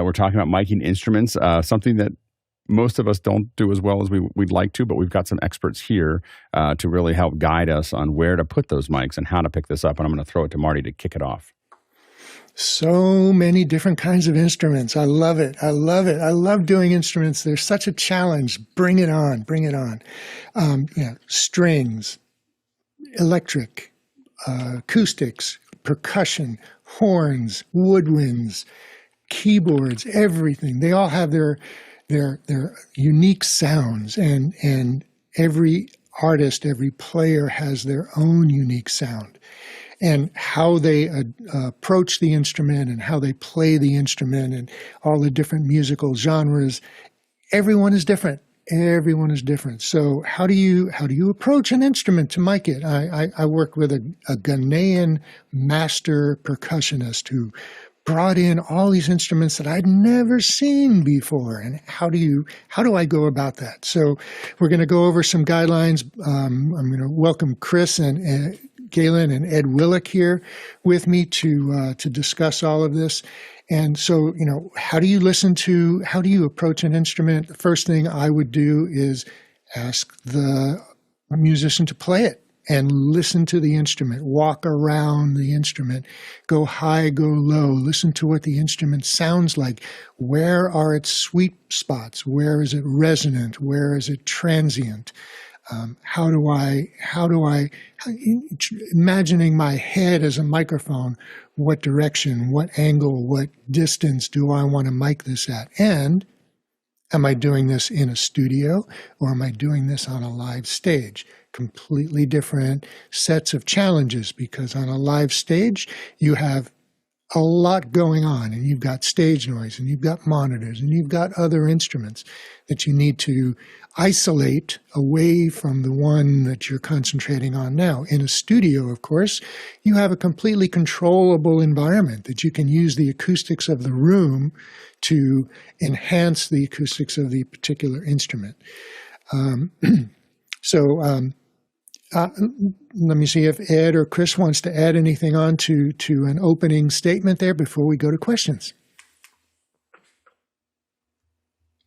We're talking about miking instruments, something that most of us don't do as well as we'd like to, but we've got some experts here to really help guide us on where to put those mics and how to pick this up. And I'm going to throw it to Marty to kick it off. So many different kinds of instruments. I love it. I love it. I love doing instruments. They're such a challenge. Bring it on. Bring it on. Strings, electric, acoustics, percussion, horns, woodwinds, keyboards, everything. They all have their unique sounds, and every artist, every player has their own unique sound. And how they approach the instrument and how they play the instrument and all the different musical genres, everyone is different. Everyone is different. So how do you approach an instrument to mic it? I work with a Ghanaian master percussionist who brought in all these instruments that I'd never seen before. And how do I go about that? So we're going to go over some guidelines. I'm going to welcome Chris and Galen and Ed Willick here with me to discuss all of this. And so, how do you approach an instrument? The first thing I would do is ask the musician to play it and listen to the instrument, walk around the instrument, go high, go low, listen to what the instrument sounds like. Where are its sweet spots? Where is it resonant? Where is it transient? How do I, imagining my head as a microphone, what direction, what angle, what distance do I want to mic this at? And am I doing this in a studio or am I doing this on a live stage? Completely different sets of challenges, because on a live stage, you have a lot going on, and you've got stage noise, and you've got monitors, and you've got other instruments that you need to isolate away from the one that you're concentrating on now. In a studio, of course, you have a completely controllable environment that you can use the acoustics of the room to enhance the acoustics of the particular instrument. Let me see if Ed or Chris wants to add anything on to an opening statement there before we go to questions.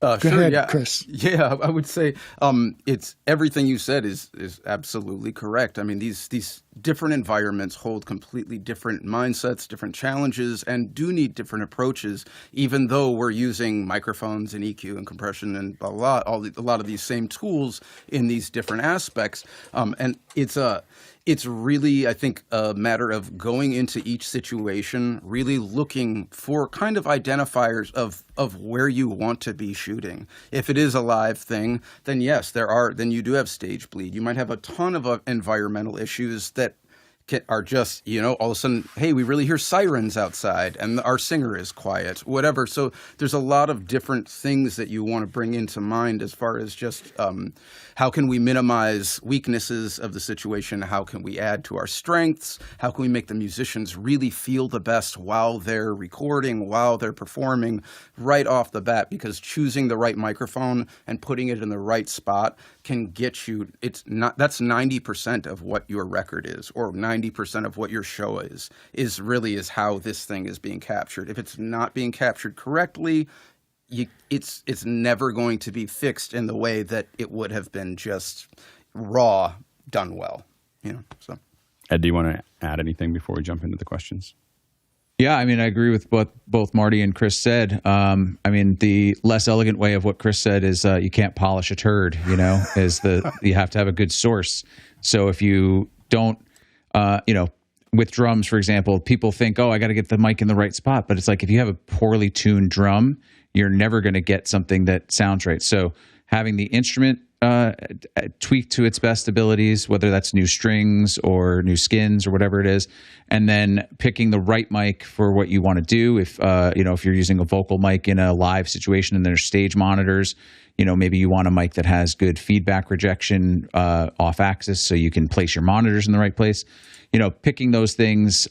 Go ahead, yeah. Chris. Yeah, I would say it's everything you said is absolutely correct. I mean, these different environments hold completely different mindsets, different challenges, and do need different approaches, even though we're using microphones and EQ and compression and a lot of these same tools in these different aspects. And it's really, I think, a matter of going into each situation, really looking for kind of identifiers of where you want to be shooting. If it is a live thing, then yes, then you do have stage bleed. You might have a ton of environmental issues that are just, all of a sudden, hey, we really hear sirens outside and our singer is quiet, whatever. So there's a lot of different things that you want to bring into mind as far as just how can we minimize weaknesses of the situation? How can we add to our strengths? How can we make the musicians really feel the best while they're recording, while they're performing right off the bat? Because choosing the right microphone and putting it in the right spot can get you, that's 90% of what your record is, or 90% of what your show is how this thing is being captured. If it's not being captured correctly, it's never going to be fixed in the way that it would have been just raw done well. So Ed, do you want to add anything before we jump into the questions? Yeah, I mean, I agree with what both Marty and Chris said. I mean, the less elegant way of what Chris said is you can't polish a turd, you have to have a good source. So if you don't, with drums, for example, people think, I got to get the mic in the right spot. But it's like, if you have a poorly tuned drum, you're never going to get something that sounds right. So having the instrument tweaked to its best abilities, whether that's new strings or new skins or whatever it is, and then picking the right mic for what you want to do. If you're using a vocal mic in a live situation and there's stage monitors, maybe you want a mic that has good feedback rejection off axis, so you can place your monitors in the right place. Picking those things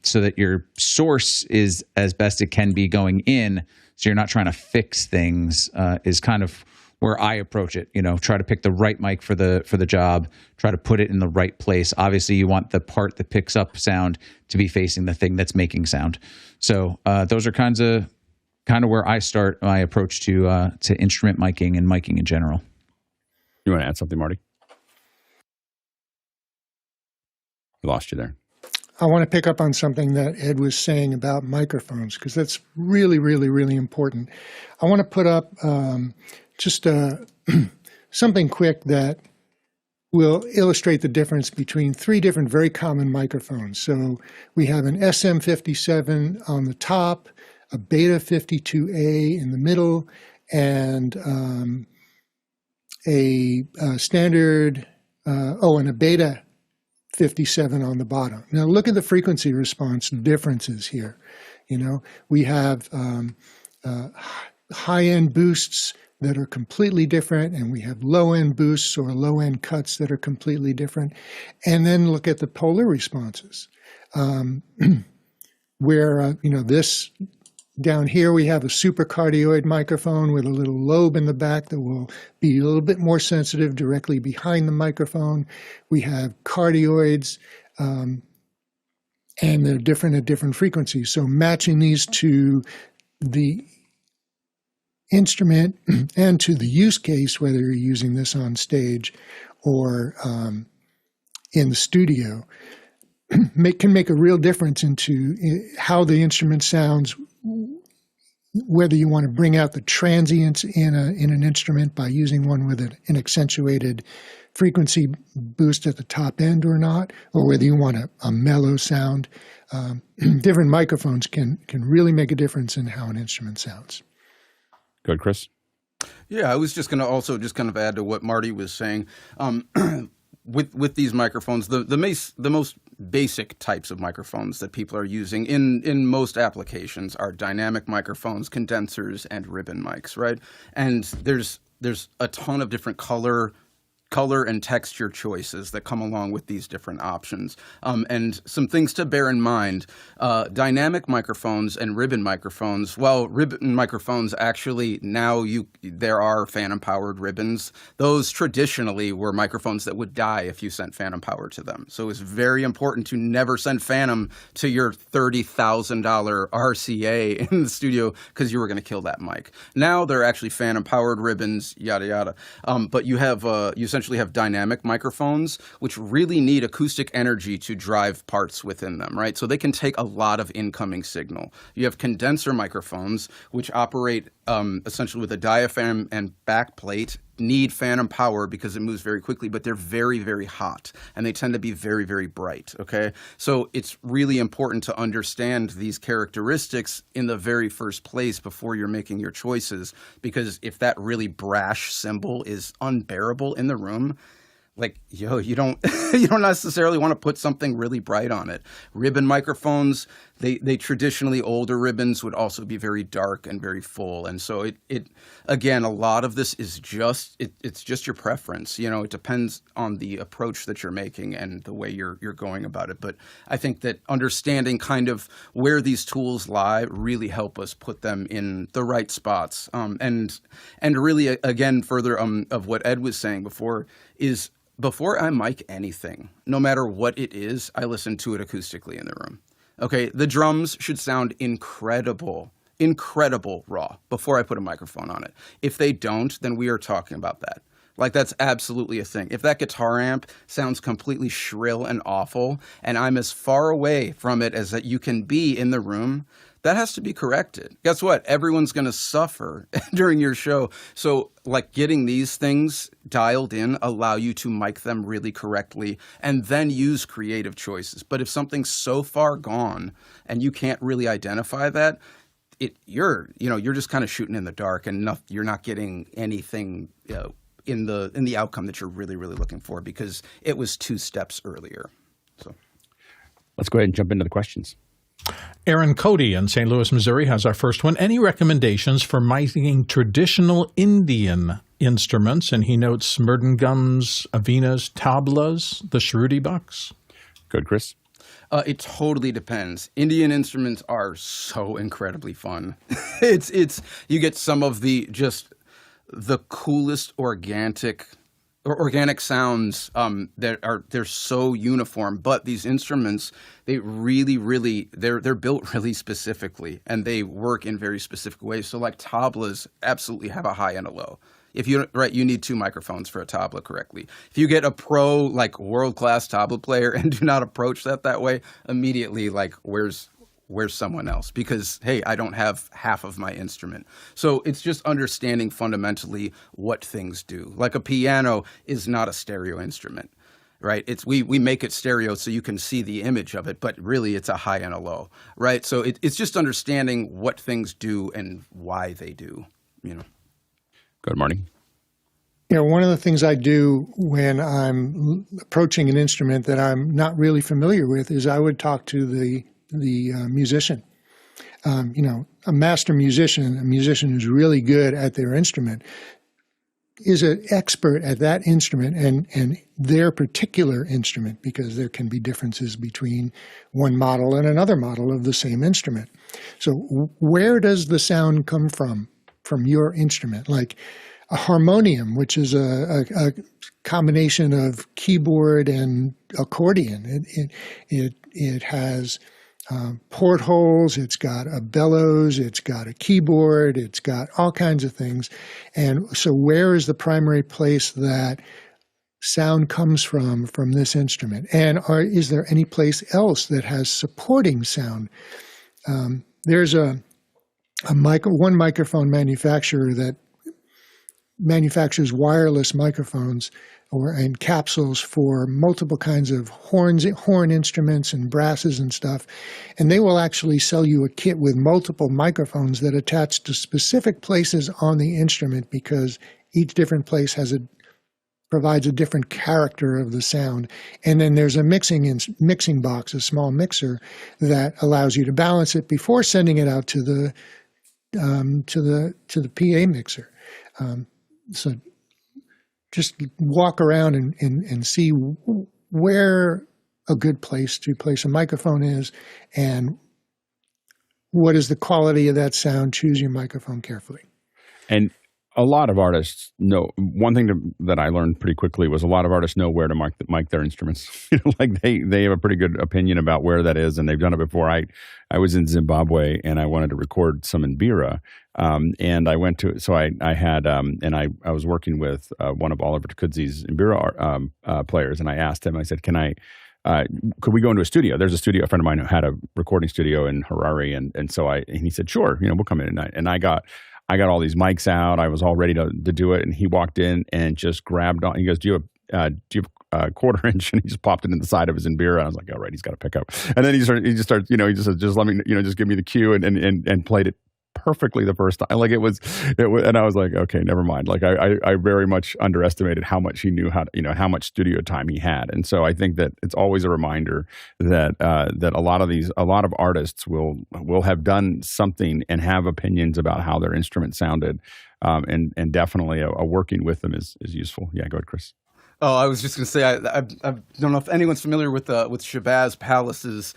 so that your source is as best it can be going in, so you're not trying to fix things, is kind of where I approach it. Try to pick the right mic for the job, try to put it in the right place. Obviously, you want the part that picks up sound to be facing the thing that's making sound. So those are kinds of kind of where I start my approach to instrument miking and miking in general. You want to add something, Marty? We lost you there. I want to pick up on something that Ed was saying about microphones, because that's really, really, really important. I want to put up just something quick that will illustrate the difference between three different very common microphones. So we have an SM57 on the top, a Beta 52A in the middle, and a standard, and a Beta 57 on the bottom. Now look at the frequency response differences here. We have high-end boosts that are completely different, and we have low-end boosts or low-end cuts that are completely different. And then look at the polar responses, where this down here we have a supercardioid microphone with a little lobe in the back that will be a little bit more sensitive directly behind the microphone. We have cardioids, and they're different at different frequencies. So matching these to the instrument and to the use case, whether you're using this on stage or in the studio, can make a real difference into how the instrument sounds, whether you want to bring out the transients in an instrument by using one with an accentuated frequency boost at the top end or not, or whether you want a mellow sound. Different microphones can really make a difference in how an instrument sounds. Good, Chris? Yeah, I was just going to also just kind of add to what Marty was saying. With these microphones, the most basic types of microphones that people are using in most applications are dynamic microphones, condensers, and ribbon mics, right? And there's a ton of different color and texture choices that come along with these different options. And some things to bear in mind, dynamic microphones and ribbon microphones, well, ribbon microphones actually now there are phantom powered ribbons. Those traditionally were microphones that would die if you sent phantom power to them. So it's very important to never send phantom to your $30,000 RCA in the studio because you were going to kill that mic. Now they're actually phantom powered ribbons, yada, yada. But you have, you essentially have dynamic microphones, which really need acoustic energy to drive parts within them, right? So they can take a lot of incoming signal. You have condenser microphones, which operate essentially with a diaphragm and backplate, need phantom power because it moves very quickly, but they're very, very hot, and they tend to be very, very bright, okay? So it's really important to understand these characteristics in the very first place before you're making your choices, because if that really brash cymbal is unbearable in the room, like, you don't you don't necessarily want to put something really bright on it. Ribbon microphones, they traditionally, older ribbons would also be very dark and very full. And so it again, a lot of this is it's just your preference. It depends on the approach that you're making and the way you're going about it. But I think that understanding kind of where these tools lie really help us put them in the right spots. And really, again, further of what Ed was saying before is, before I mic anything, no matter what it is, I listen to it acoustically in the room. Okay, the drums should sound incredible raw before I put a microphone on it. If they don't, then we are talking about that. Like, that's absolutely a thing. If that guitar amp sounds completely shrill and awful, and I'm as far away from it as that you can be in the room, that has to be corrected. Guess what? Everyone's going to suffer during your show. So, like, getting these things dialed in allow you to mic them really correctly and then use creative choices. But if something's so far gone and you can't really identify that, you're just kind of shooting in the dark, and you're not getting anything in the outcome that you're really, really looking for, because it was 2 steps earlier. So let's go ahead and jump into the questions. Aaron Cody in St. Louis, Missouri has our first one. Any recommendations for miking traditional Indian instruments? And he notes murdangums, avinas, tablas, the shruti bucks. Good, Chris? It totally depends. Indian instruments are so incredibly fun. It's you get some of the coolest organic organic sounds they're so uniform, but these instruments, they really they're built really specifically, and they work in very specific ways. So like tablas absolutely have a high and a low. If you you need 2 microphones for a tabla correctly. If you get a pro, like world-class tabla player and do not approach that way, immediately like where's someone else? Because hey, I don't have half of my instrument. So it's just understanding fundamentally what things do. Like a piano is not a stereo instrument, right? We make it stereo so you can see the image of it, but really it's a high and a low, right? So it's just understanding what things do and why they do, you know. Go ahead, Marty. One of the things I do when I'm approaching an instrument that I'm not really familiar with is I would talk to the musician. A master musician, a musician who's really good at their instrument, is an expert at that instrument and their particular instrument, because there can be differences between one model and another model of the same instrument. So where does the sound come from your instrument? Like a harmonium, which is a combination of keyboard and accordion. It has portholes, it's got a bellows, it's got a keyboard, it's got all kinds of things. And so where is the primary place that sound comes from this instrument? And is there any place else that has supporting sound? There's one microphone manufacturer that manufactures wireless microphones and capsules for multiple kinds of horn instruments and brasses and stuff. And they will actually sell you a kit with multiple microphones that attach to specific places on the instrument, because each different place provides a different character of the sound. And then there's a mixing box, a small mixer that allows you to balance it before sending it out to the PA mixer. So just walk around and see where a good place to place a microphone is and what is the quality of that sound. Choose your microphone carefully. And a lot of artists know, one thing that I learned pretty quickly was a lot of artists know where to mic their instruments. Like they have a pretty good opinion about where that is, and they've done it before. I was in Zimbabwe and I wanted to record some Mbira, and I went to, so I had, and I was working with one of Oliver Takudzi's Mbira players, and I asked him, I said, could we go into a studio? There's a friend of mine who had a recording studio in Harare, and so and he said, sure, we'll come in at night. And I got all these mics out. I was all ready to do it. And he walked in and just grabbed on. He goes, do you have a quarter inch? And he just popped it in the side of his Mbira. And I was like, all right, he's got to pick up. And then he just started, he just said, just let me, just give me the cue, and played it perfectly the first time. Like it was, and I was like, okay, never mind. Like I very much underestimated how much he knew how much studio time he had. And so I think that it's always a reminder that a lot of artists will have done something and have opinions about how their instrument sounded, and definitely a working with them is useful. Yeah, go ahead, Chris. Oh, I was just going to say, I don't know if anyone's familiar with Shabazz Palace's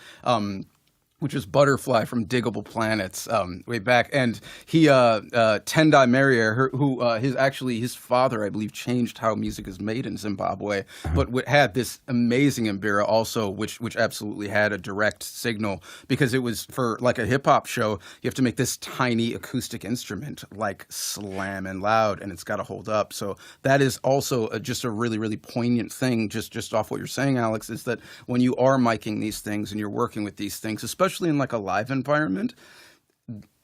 which was Butterfly from Diggable Planets, way back. And he, Tendai Marier, who his father, I believe, changed how music is made in Zimbabwe, but had this amazing Mbira also, which absolutely had a direct signal, because it was for like a hip hop show, you have to make this tiny acoustic instrument like slam and loud, and it's got to hold up. So that is also just a really, really poignant thing, just off what you're saying, Alex, is that when you are miking these things and you're working with these things, especially in like a live environment,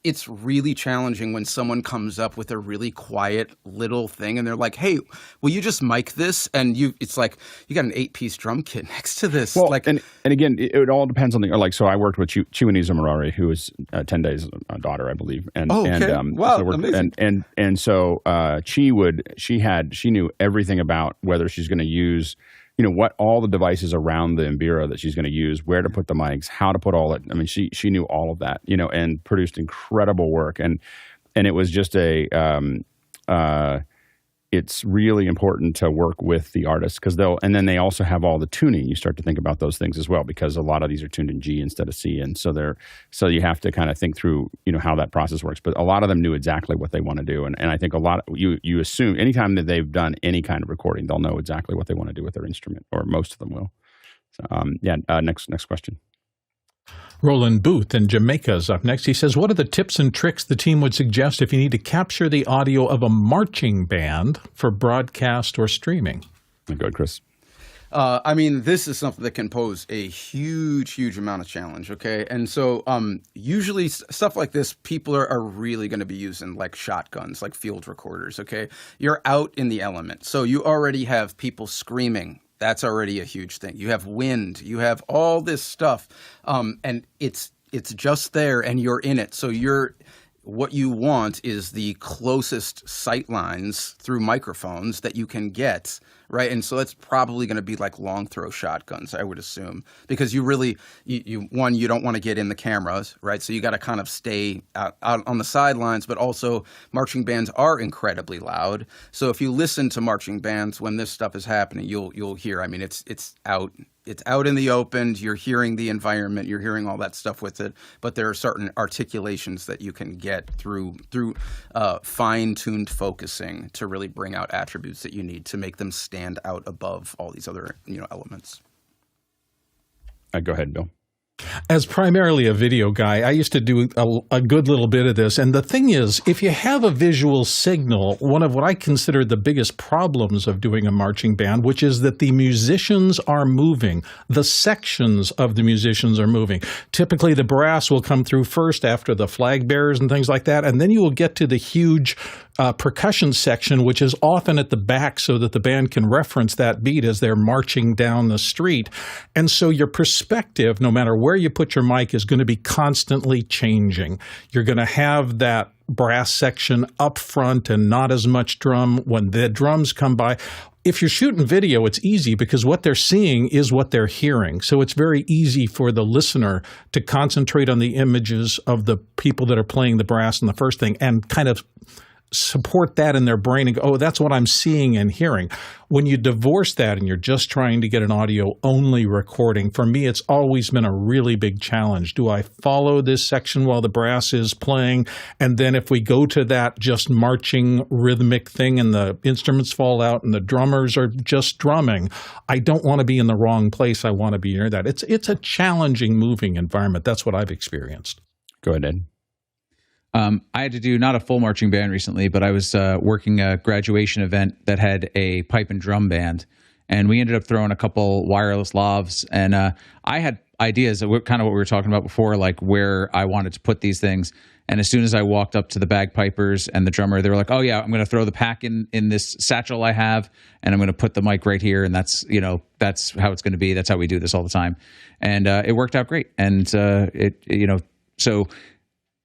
it's really challenging when someone comes up with a really quiet little thing and they're like, hey, will you just mic this? And it's like, you got an 8-piece drum kit next to this. Well, like, and again, it all depends on so I worked with Chiwaniza Marari, who is 10 Days' daughter, I believe. And, wow, so amazing. So she knew everything about whether she's going to use, what all the devices around the Mbira that she's going to use, where to put the mics, how to put all it. I mean, she knew all of that, and produced incredible work. And it was just it it's really important to work with the artists because and then they also have all the tuning. You start to think about those things as well because a lot of these are tuned in G instead of C, and so you have to kind of think through, how that process works. But a lot of them knew exactly what they want to do, and I think a lot you assume anytime that they've done any kind of recording, they'll know exactly what they want to do with their instrument, or most of them will. So, next question. Roland Booth in Jamaica is up next. He says, what are the tips and tricks the team would suggest if you need to capture the audio of a marching band for broadcast or streaming? Go ahead, Chris. This is something that can pose a huge amount of challenge, okay? And so usually stuff like this, people are really going to be using like shotguns, like field recorders, okay? You're out in the element. So you already have people screaming. That's already a huge thing. You have wind, you have all this stuff, and it's just there, and you're in it. So what you want is the closest sight lines through microphones that you can get, right? And so that's probably going to be like long throw shotguns, I would assume, because you really, you don't want to get in the cameras, right? So you got to kind of stay out on the sidelines, but also marching bands are incredibly loud. So if you listen to marching bands when this stuff is happening, you'll hear, it's out. It's out in the open. You're hearing the environment. You're hearing all that stuff with it. But there are certain articulations that you can get through fine-tuned focusing to really bring out attributes that you need to make them stand out above all these other elements. Go ahead, Bill. As primarily a video guy, I used to do a good little bit of this. And the thing is, if you have a visual signal, one of what I consider the biggest problems of doing a marching band, which is that the musicians are moving. The sections of the musicians are moving. Typically, the brass will come through first after the flag bearers and things like that. And then you will get to the huge percussion section, which is often at the back so that the band can reference that beat as they're marching down the street. And so your perspective, no matter where you put your mic, is going to be constantly changing. You're going to have that brass section up front and not as much drum when the drums come by. If you're shooting video, it's easy because what they're seeing is what they're hearing. So it's very easy for the listener to concentrate on the images of the people that are playing the brass in the first thing and kind of support that in their brain and go, oh, that's what I'm seeing and hearing. When you divorce that and you're just trying to get an audio-only recording, for me, it's always been a really big challenge. Do I follow this section while the brass is playing? And then if we go to that just marching rhythmic thing and the instruments fall out and the drummers are just drumming, I don't want to be in the wrong place. I want to be near that. It's a challenging moving environment. That's what I've experienced. Go ahead, Ed. I had to do not a full marching band recently, but I was working a graduation event that had a pipe and drum band, and we ended up throwing a couple wireless lavs. And I had ideas of kind of what we were talking about before, like where I wanted to put these things. And as soon as I walked up to the bagpipers and the drummer, they were like, "Oh yeah, I'm going to throw the pack in this satchel I have, and I'm going to put the mic right here, and that's how it's going to be. That's how we do this all the time." And it worked out great. And so.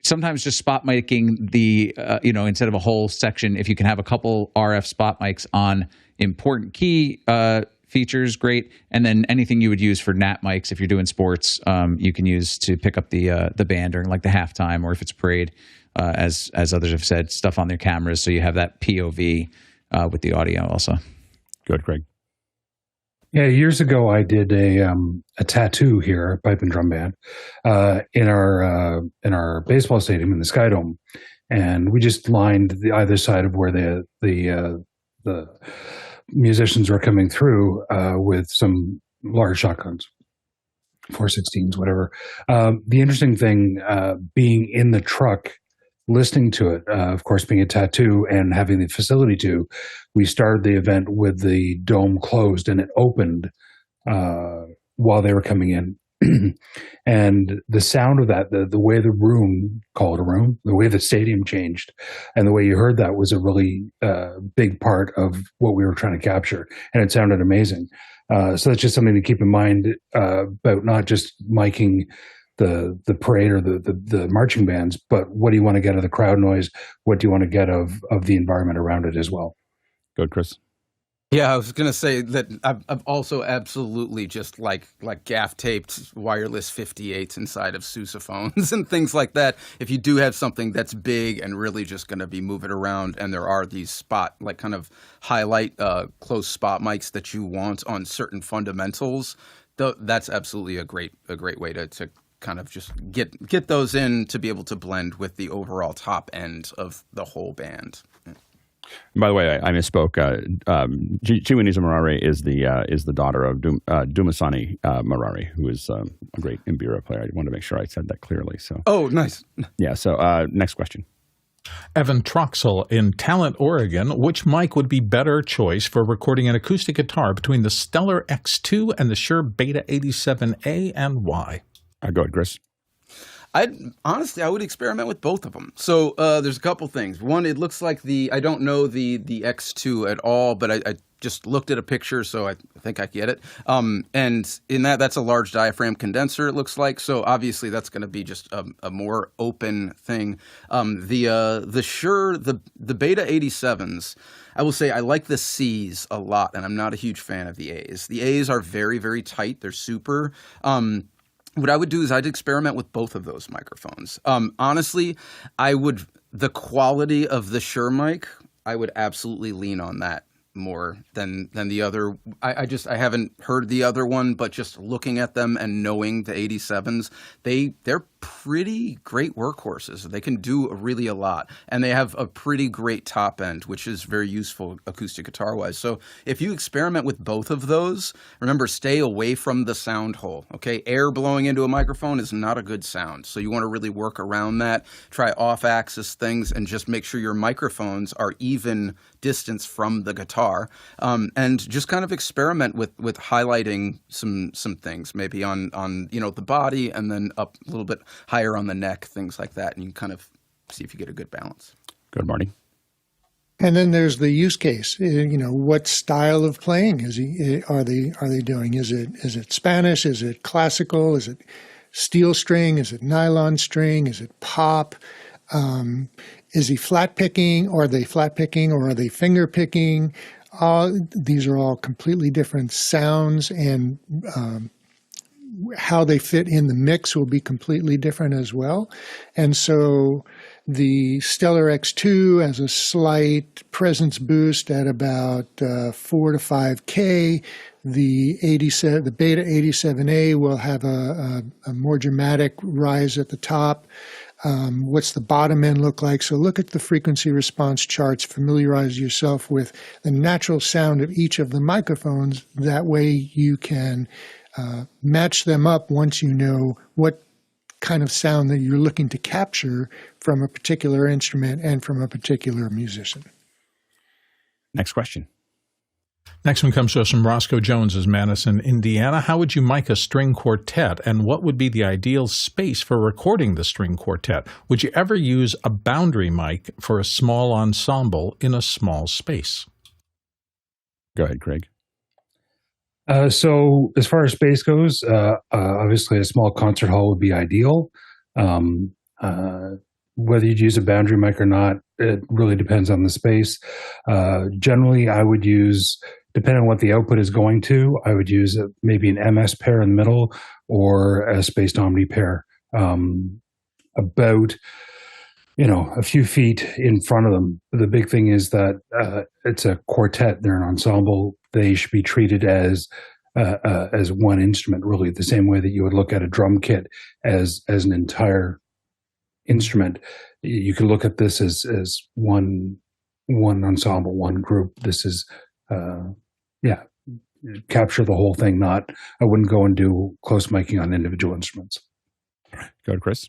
Sometimes just spot miking instead of a whole section, if you can have a couple RF spot mics on important key features, great. And then anything you would use for NAT mics, if you're doing sports, you can use to pick up the band during like the halftime, or if it's parade, as others have said, stuff on their cameras. So you have that POV with the audio also. Good, Craig. Yeah, years ago I did a tattoo here, pipe and drum band, in our baseball stadium in the Sky Dome, and we just lined the either side of where the musicians were coming through with some large shotguns, 416s, whatever. The interesting thing, being in the truck, listening to it, of course, being a tattoo and having the facility to, we started the event with the dome closed, and it opened while they were coming in. And the sound of that, the way the room, call it a room, the way the stadium changed and the way you heard that was a really big part of what we were trying to capture. And it sounded amazing. So that's just something to keep in mind about not just miking the parade or the marching bands, but what do you want to get of the crowd noise? What do you want to get of the environment around it as well? Good, Chris. Yeah, I was gonna say that I've also absolutely just like gaff taped wireless 58s inside of sousaphones and things like that. If you do have something that's big and really just gonna be moving around, and there are these spot like kind of highlight close spot mics that you want on certain fundamentals, that's absolutely a great way to kind of just get those in to be able to blend with the overall top end of the whole band. And by the way, I misspoke. Chiwaniza Murari is the daughter of Dumasani Murari, who is a great mbira player. I wanted to make sure I said that clearly. So, oh, nice. Yeah. So, next question. Evan Troxel in Talent, Oregon. Which mic would be better choice for recording an acoustic guitar between the Stellar X2 and the Shure Beta 87A, and why? Go ahead, Chris. I would experiment with both of them. So there's a couple things. One, it looks like I don't know the X2 at all, but I just looked at a picture, so I think I get it. And in that's a large diaphragm condenser, it looks like. So obviously that's going to be just a more open thing. The Shure, the Beta 87s, I will say I like the C's a lot, and I'm not a huge fan of the A's. The A's are very, very tight. They're super. What I would do is I'd experiment with both of those microphones. Honestly, the quality of the Shure mic, I would absolutely lean on that more than the other. I haven't heard the other one, but just looking at them and knowing the 87s, they're pretty great workhorses. They can do really a lot, and they have a pretty great top end, which is very useful acoustic guitar wise. So if you experiment with both of those, remember, stay away from the sound hole. Okay, air blowing into a microphone is not a good sound, so you want to really work around that. Try off axis things and just make sure your microphones are even distance from the guitar, and just kind of experiment with highlighting some things, maybe on the body, and then up a little bit higher on the neck, things like that, and you can kind of see if you get a good balance. Good, Marty. And then there's the use case. What style of playing are they doing? Is it Spanish? Is it classical? Is it steel string? Is it nylon string? Is it pop? Is he flat picking, or are they flat picking, or are they finger picking? These are all completely different sounds, and how they fit in the mix will be completely different as well. And so the Stellar X2 has a slight presence boost at about 4 to 5K. The Beta 87A will have a more dramatic rise at the top. What's the bottom end look like? So look at the frequency response charts, familiarize yourself with the natural sound of each of the microphones. That way you can match them up once you know what kind of sound that you're looking to capture from a particular instrument and from a particular musician. Next question. Next one comes to us from Roscoe Jones in Madison, Indiana. How would you mic a string quartet, and what would be the ideal space for recording the string quartet? Would you ever use a boundary mic for a small ensemble in a small space? Go ahead, Craig. So as far as space goes, obviously a small concert hall would be ideal. Whether you'd use a boundary mic or not, it really depends on the space. Generally, I would use, depending on what the output is going to, I would use maybe an MS pair in the middle or a spaced omni pair, about a few feet in front of them. The big thing is that it's a quartet; they're an ensemble. They should be treated as one instrument, really, the same way that you would look at a drum kit as an entire instrument. You can look at this as one ensemble, one group. This is capture the whole thing. I wouldn't go and do close miking on individual instruments. Go ahead, Chris.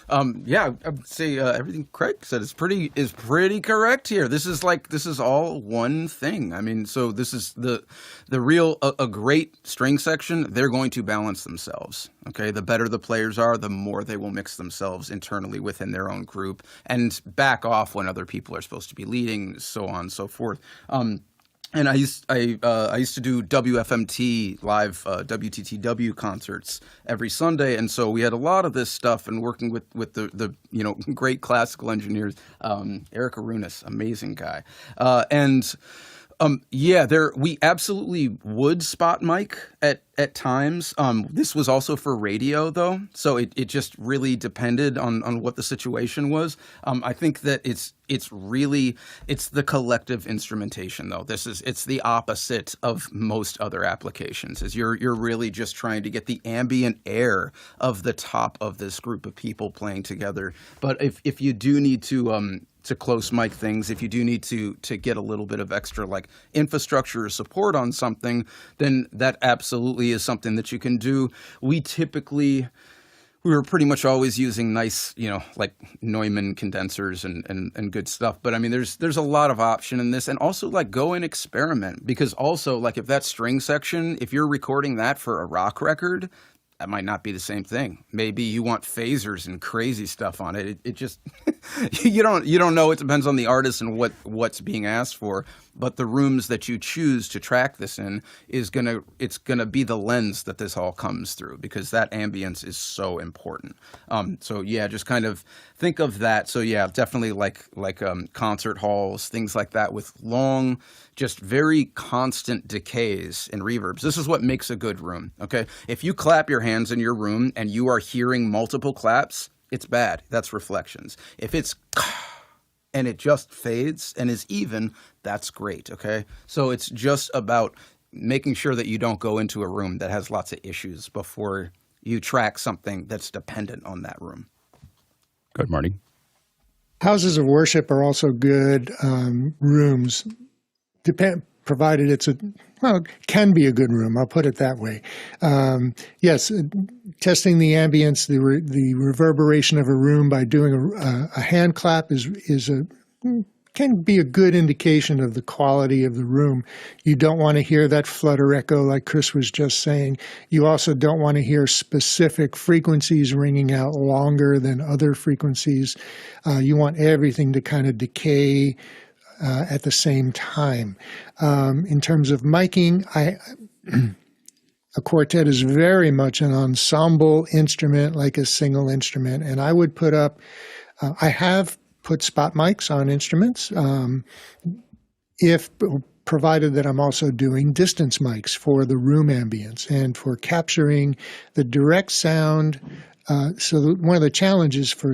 I would say everything Craig said is pretty correct here. This is all one thing. I mean, so this is the real a great string section. They're going to balance themselves. Okay, the better the players are, the more they will mix themselves internally within their own group and back off when other people are supposed to be leading, so on and so forth. And I used to do WFMT live WTTW concerts every Sunday, and so we had a lot of this stuff. And working with the great classical engineers, Eric Arunas, amazing guy, and Yeah, we absolutely would spot mic at times. This was also for radio though, so it just really depended on what the situation was. I think that it's the collective instrumentation though. It's the opposite of most other applications. Is you're really just trying to get the ambient air of the top of this group of people playing together. But if you do need to close mic things, if you do need to get a little bit of extra like infrastructure or support on something, then that absolutely is something that you can do. We were pretty much always using nice, like Neumann condensers and good stuff. But I mean, there's a lot of option in this, and also like go and experiment, because also like if that string section, if you're recording that for a rock record, that might not be the same thing. Maybe you want phasers and crazy stuff on it. It just you don't know. It depends on the artist and what's being asked for. But the rooms that you choose to track this in it's gonna be the lens that this all comes through, because that ambience is so important. So yeah, just kind of think of that. So yeah, definitely like concert halls, things like that with long, just very constant decays and reverbs. This is what makes a good room. Okay, if you clap your hands in your room and you are hearing multiple claps, it's bad. That's reflections. If it's and it just fades and is even, that's great, okay? So it's just about making sure that you don't go into a room that has lots of issues before you track something that's dependent on that room. Good, Marty. Houses of worship are also good rooms, provided can be a good room. I'll put it that way. Yes, testing the ambience, the reverberation of a room by doing a hand clap can be a good indication of the quality of the room. You don't want to hear that flutter echo like Chris was just saying. You also don't want to hear specific frequencies ringing out longer than other frequencies. You want everything to kind of decay at the same time. In terms of miking, a quartet is very much an ensemble instrument, like a single instrument. And I would put up, I have put spot mics on instruments, provided that I'm also doing distance mics for the room ambience and for capturing the direct sound. So one of the challenges for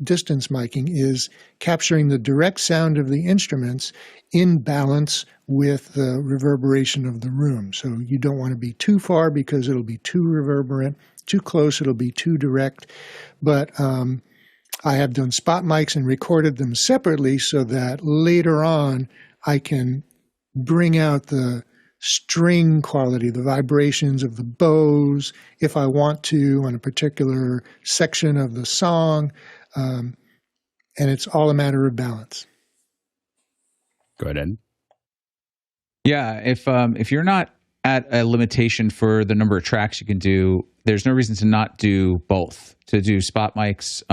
distance miking is capturing the direct sound of the instruments in balance with the reverberation of the room. So you don't want to be too far because it'll be too reverberant, too close, it'll be too direct. But I have done spot mics and recorded them separately so that later on I can bring out the string quality, the vibrations of the bows, if I want to, on a particular section of the song. And it's all a matter of balance. Go ahead, Ed. Yeah, if you're not at a limitation for the number of tracks you can do, there's no reason to not do both, to do spot mics.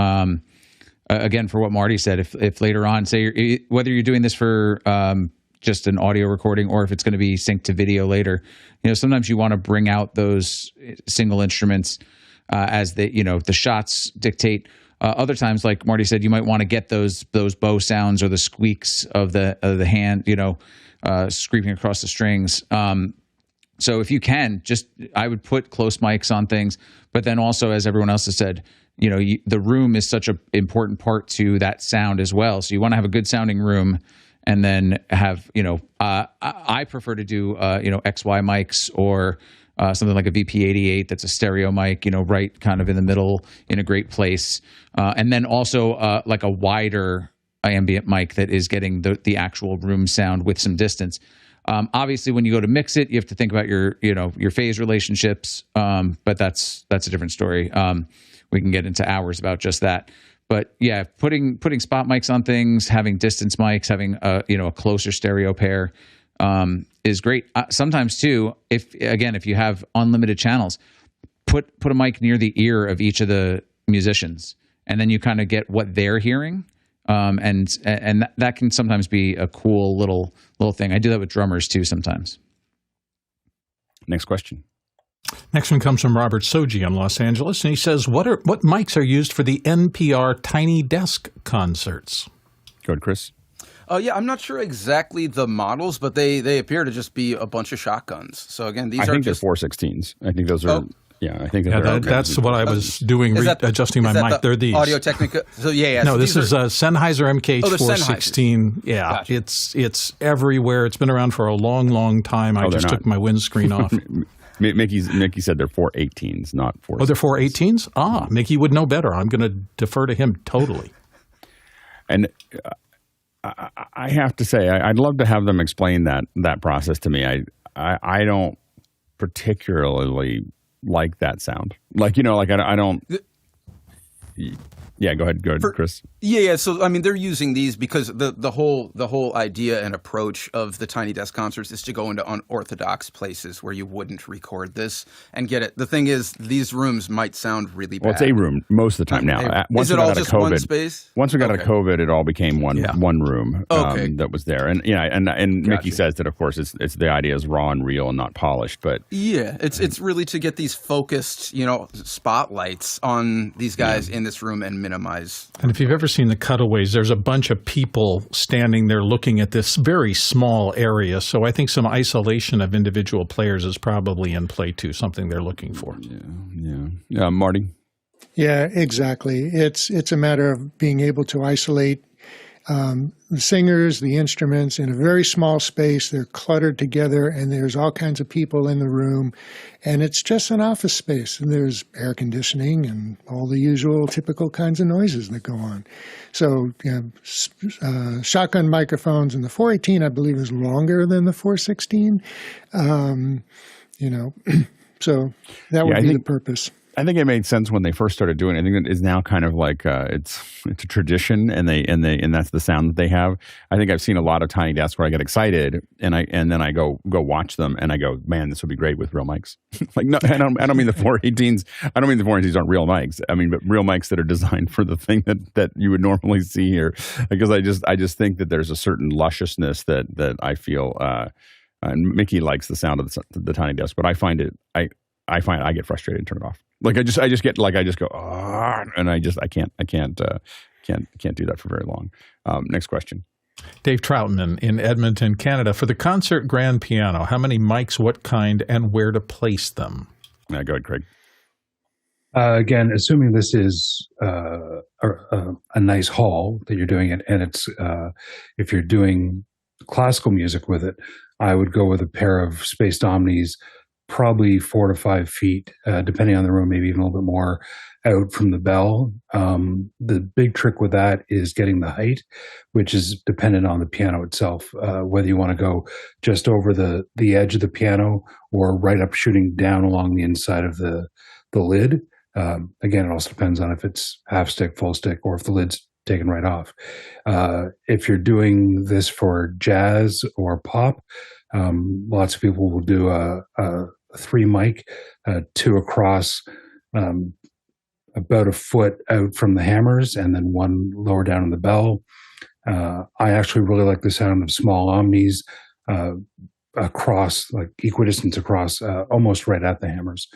Again, for what Marty said, if later on, say whether you're doing this for just an audio recording or if it's going to be synced to video later, sometimes you want to bring out those single instruments as the shots dictate. Other times, like Marty said, you might want to get those bow sounds or the squeaks of the hand, scraping across the strings. So if you can, I would put close mics on things, but then also, as everyone else has said, the room is such an important part to that sound as well. So you want to have a good sounding room, and then have, I prefer to do, XY mics or something like a VP88 that's a stereo mic, right kind of in the middle in a great place. And then also like a wider ambient mic that is getting the actual room sound with some distance. Obviously, when you go to mix it, you have to think about your phase relationships, but that's a different story. We can get into hours about just that. But yeah, putting spot mics on things, having distance mics, having a closer stereo pair is great. Sometimes too, if you have unlimited channels, put a mic near the ear of each of the musicians, and then you kind of get what they're hearing. And that can sometimes be a cool little thing. I do that with drummers too sometimes. Next question. Next one comes from Robert Soji in Los Angeles, and he says, what mics are used for the NPR Tiny Desk concerts? Go ahead, Chris. Yeah, I'm not sure exactly the models, but they appear to just be a bunch of shotguns. So again, these I are think just they're 416s. I think those are. Oh. Yeah, I think Yeah, they're that's what I was doing, adjusting my is that mic. the They're these. Audio Technica. So yeah. No, so this is a Sennheiser MKH Oh, they're 416. Yeah, Gotcha. it's everywhere. It's been around for a long, long time. I just took my windscreen off. Mickey said they're 418s, not 4. Oh, they're 418s? Ah, Mickey would know better. I'm going to defer to him totally. And I have to say, I'd love to have them explain that process to me. I don't particularly like that sound. Like, I don't. Yeah, go ahead, Chris. Yeah. So I mean, they're using these because the whole idea and approach of the Tiny Desk concerts is to go into unorthodox places where you wouldn't record this and get it. The thing is, these rooms might sound really bad. Well, it's a room most of the time now. Is it all just one space? Once we got out of COVID, it all became one room that was there. And and Mickey says that, of course, it's the idea is raw and real and not polished. But yeah, it's really to get these focused, spotlights on these guys in this room and minimize. And if you've ever seen the cutaways, there's a bunch of people standing there looking at this very small area. So I think some isolation of individual players is probably in play too, something they're looking for. Yeah. Marty? Yeah, exactly. It's a matter of being able to isolate the singers, the instruments in a very small space. They're cluttered together, and there's all kinds of people in the room, and it's just an office space. And there's air conditioning and all the usual typical kinds of noises that go on. So shotgun microphones, and the 418, I believe, is longer than the 416. So that would be the purpose. I think it made sense when they first started doing it. I think it is now kind of like it's a tradition, and that's the sound that they have. I think I've seen a lot of Tiny Desks where I get excited, and then I go watch them, and I go, man, this would be great with real mics. Like, no, I don't mean the 418s. I don't mean the 418s aren't real mics. I mean, but real mics that are designed for the thing that you would normally see here. Because I just think that there's a certain lusciousness that I feel. And Mickey likes the sound of the Tiny Desk, but I find I get frustrated and turn it off. Like I just get like I just go and I can't do that for very long. Next question. Dave Troutman in Edmonton, Canada. For the concert grand piano, how many mics, what kind, and where to place them? Yeah, go ahead, Craig. Again, assuming this is a nice hall that you're doing it, and it's if you're doing classical music with it, I would go with a pair of spaced omnis, probably 4 to 5 feet, depending on the room, maybe even a little bit more out from the bell. The big trick with that is getting the height, which is dependent on the piano itself, whether you want to go just over the edge of the piano or right up shooting down along the inside of the lid. Again, it also depends on if it's half stick, full stick, or if the lid's taken right off. If you're doing this for jazz or pop, lots of people will do a 3 mic, 2 across, about a foot out from the hammers, and then 1 lower down on the bell. I actually really like the sound of small omnis across, like equidistant across, almost right at the hammers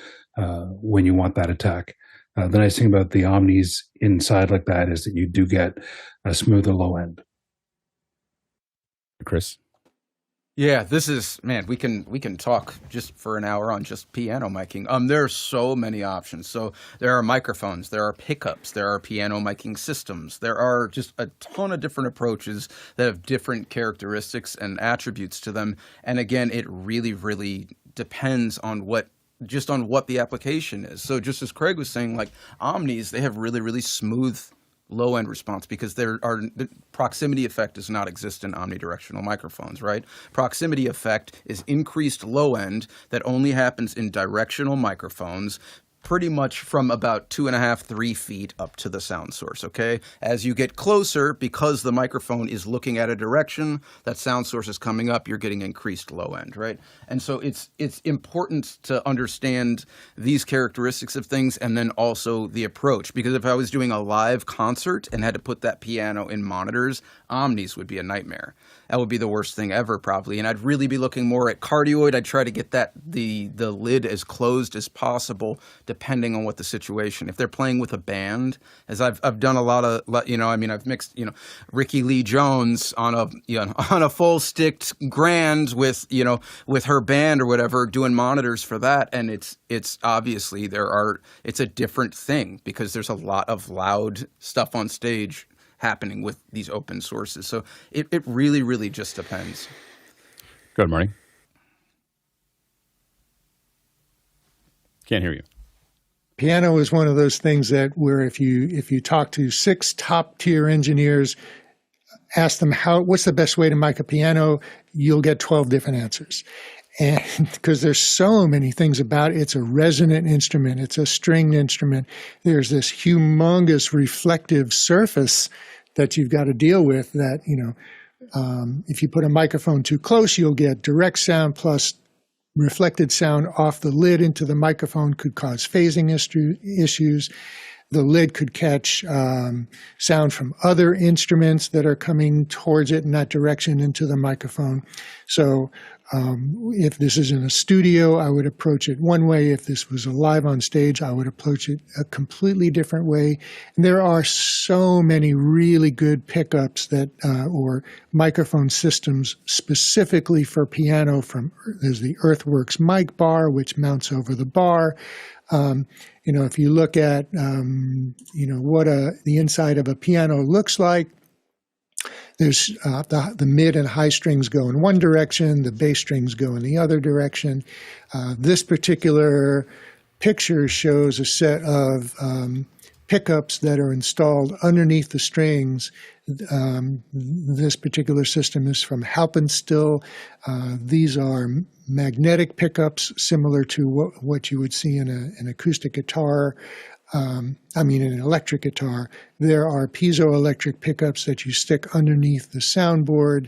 when you want that attack. The nice thing about the omnis inside like that is that you do get a smoother low end. Chris? Yeah, this is, man, we can talk just for an hour on just piano miking. There are so many options. So there are microphones, there are pickups, there are piano miking systems. There are just a ton of different approaches that have different characteristics and attributes to them. And again, it really, really depends on what the application is. So just as Craig was saying, like omnis, they have really, really smooth low end response because the proximity effect does not exist in omnidirectional microphones, right? Proximity effect is increased low end that only happens in directional microphones, pretty much from about 2.5, 3 feet up to the sound source, okay? As you get closer, because the microphone is looking at a direction, that sound source is coming up, you're getting increased low end, right? And so it's important to understand these characteristics of things and then also the approach. Because if I was doing a live concert and had to put that piano in monitors, omnis would be a nightmare. That would be the worst thing ever, probably. And I'd really be looking more at cardioid. I'd try to get the lid as closed as possible, depending on what the situation. If they're playing with a band, as I've done a lot of, I've mixed, Ricky Lee Jones on a full sticked grand with her band or whatever, doing monitors for that, and it's obviously it's a different thing because there's a lot of loud stuff on stage happening with these open sources. So it really, really just depends. Go ahead, Marty. Can't hear you. Piano is one of those things where if you talk to 6 top tier engineers, ask them what's the best way to mic a piano, you'll get 12 different answers. And because there's so many things about it. It's a resonant instrument. It's a stringed instrument. There's this humongous reflective surface that you've got to deal with that, if you put a microphone too close, you'll get direct sound plus reflected sound off the lid into the microphone could cause phasing issues. The lid could catch sound from other instruments that are coming towards it in that direction into the microphone. So if this is in a studio, I would approach it one way. If this was live on stage, I would approach it a completely different way. And there are so many really good pickups or microphone systems specifically for piano. There's the Earthworks mic bar, which mounts over the bar. If you look at, what the inside of a piano looks like, there's the mid and high strings go in one direction, the bass strings go in the other direction. This particular picture shows a set of pickups that are installed underneath the strings. This particular system is from Halpenstill. These are magnetic pickups similar to what you would see in an acoustic guitar. In an electric guitar. There are piezoelectric pickups that you stick underneath the soundboard.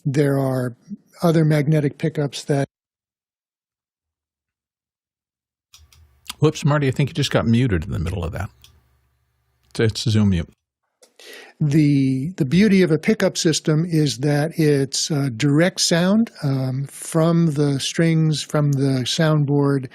There are other magnetic pickups that... Whoops, Marty, I think you just got muted in the middle of that. It's a Zoom mute. The beauty of a pickup system is that it's direct sound from the strings, from the soundboard,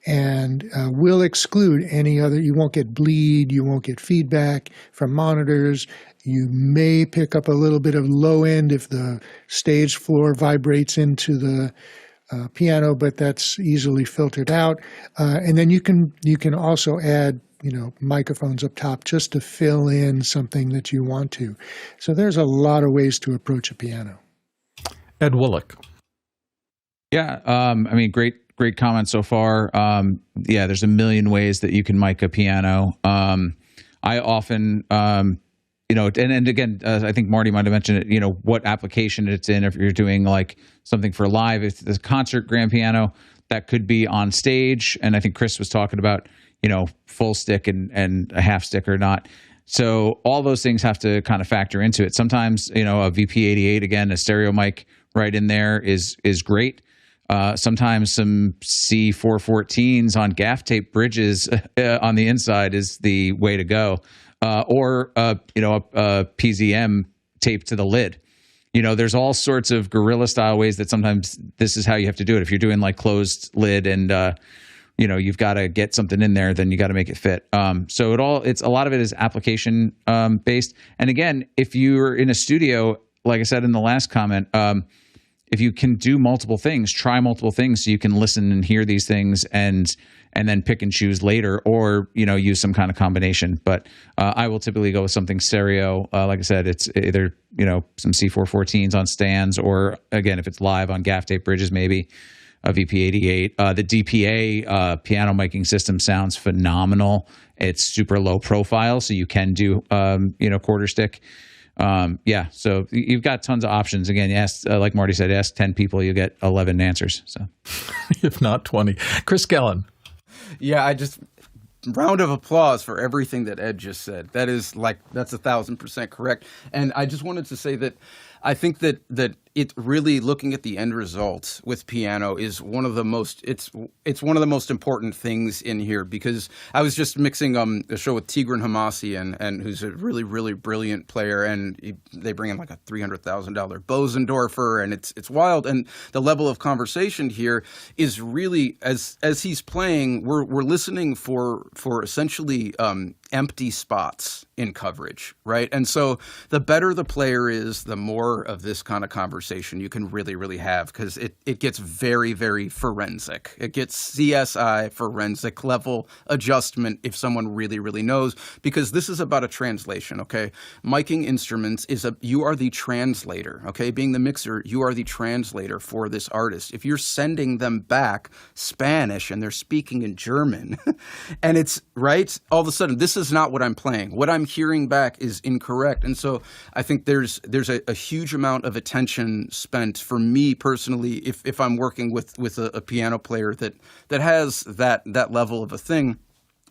and will exclude any other. You won't get bleed, you won't get feedback from monitors. You may pick up a little bit of low end if the stage floor vibrates into the piano, but that's easily filtered out. And then you can also add microphones up top just to fill in something that you want to. So there's a lot of ways to approach a piano. Ed Willick. Yeah, great comment so far. There's a million ways that you can mic a piano. I often, and again, I think Marty might have mentioned it, what application it's in. If you're doing like something for live, if it's a concert grand piano, that could be on stage. And I think Chris was talking about, full stick and a half stick or not. So all those things have to kind of factor into it. Sometimes, a VP88, again, a stereo mic right in there is great. Sometimes some C414s on gaff tape bridges on the inside is the way to go. Or a PZM tape to the lid. There's all sorts of guerrilla style ways that sometimes this is how you have to do it. If you're doing like closed lid and, you've got to get something in there, then you got to make it fit. So a lot of it is application based. And again, if you're in a studio, like I said in the last comment, if you can do multiple things, try multiple things so you can listen and hear these things and then pick and choose later, or use some kind of combination. But I will typically go with something stereo. Like I said, it's either some C414s on stands, or again, if it's live on gaff tape bridges, maybe a VP88. The DPA piano miking system sounds phenomenal. It's super low profile, so you can do quarter stick. So you've got tons of options. Again, you ask, like Marty said, ask 10 people, you get 11 answers. So, if not 20. Chris Gellin. Yeah, round of applause for everything that Ed just said. That's 1,000% correct. And I just wanted to say that I think that it really, looking at the end result with piano is one of the most, it's one of the most important things in here, because I was just mixing a show with Tigran Hamasi, and who's a really, really brilliant player, and they bring in like a $300,000 Bosendorfer, and it's wild. And the level of conversation here is really, as he's playing, we're listening for essentially empty spots in coverage, right? And so the better the player is, the more of this kind of conversation you can really, really have, because it gets very, very forensic. It gets CSI forensic level adjustment if someone really, really knows, because this is about a translation, okay? Miking instruments you are the translator, okay? Being the mixer, you are the translator for this artist. If you're sending them back Spanish and they're speaking in German, and it's, right, all of a sudden, this is not what I'm playing. What I'm hearing back is incorrect. And so I think there's a huge amount of attention spent for me personally, if I'm working with a piano player that has that level of a thing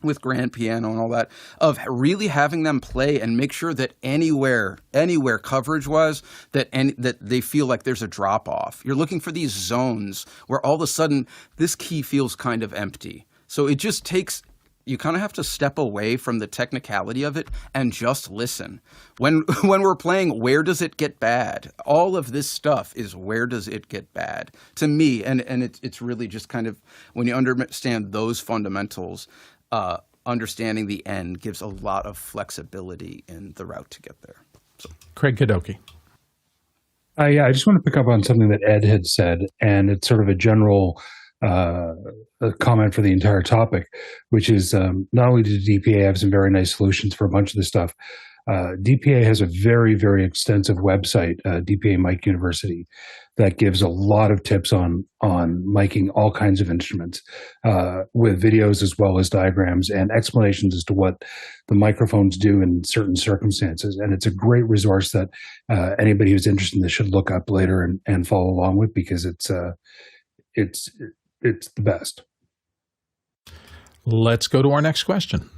with grand piano and all that, of really having them play and make sure that anywhere coverage wise, that they feel like there's a drop off. You're looking for these zones where all of a sudden this key feels kind of empty. So it just takes, you kind of have to step away from the technicality of it and just listen. When we're playing, where does it get bad? All of this stuff is, where does it get bad? To me, and it's really just kind of, when you understand those fundamentals, understanding the end gives a lot of flexibility in the route to get there. So. Craig Kadoki. Yeah, I just want to pick up on something that Ed had said, and it's sort of a general a comment for the entire topic, which is not only does DPA have some very nice solutions for a bunch of this stuff, DPA has a very, very extensive website, DPA Mic University, that gives a lot of tips on miking all kinds of instruments, with videos as well as diagrams and explanations as to what the microphones do in certain circumstances. And it's a great resource that anybody who's interested in this should look up later and follow along with, because it's the best. Let's go to our next question.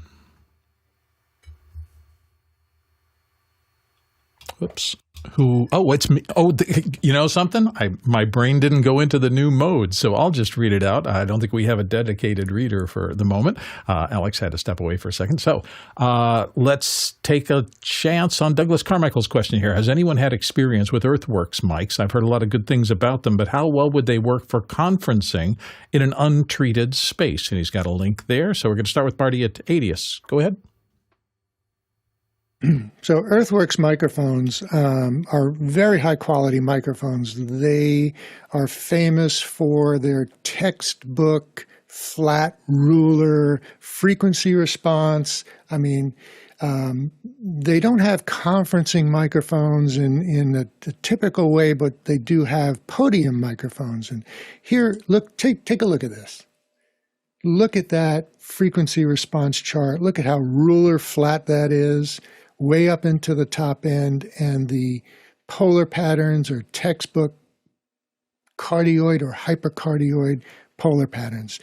Whoops. It's me. You know something? My brain didn't go into the new mode, so I'll just read it out. I don't think we have a dedicated reader for the moment. Alex had to step away for a second. So let's take a chance on Douglas Carmichael's question here. Has anyone had experience with Earthworks mics? I've heard a lot of good things about them, but how well would they work for conferencing in an untreated space? And he's got a link there. So we're going to start with Marty at Adius. Go ahead. So Earthworks microphones are very high quality microphones. They are famous for their textbook, flat ruler, frequency response. I mean, they don't have conferencing microphones in the typical way, but they do have podium microphones. And here, look, take a look at this. Look at that frequency response chart. Look at how ruler flat that is, way up into the top end, and the polar patterns are textbook cardioid or hypercardioid polar patterns.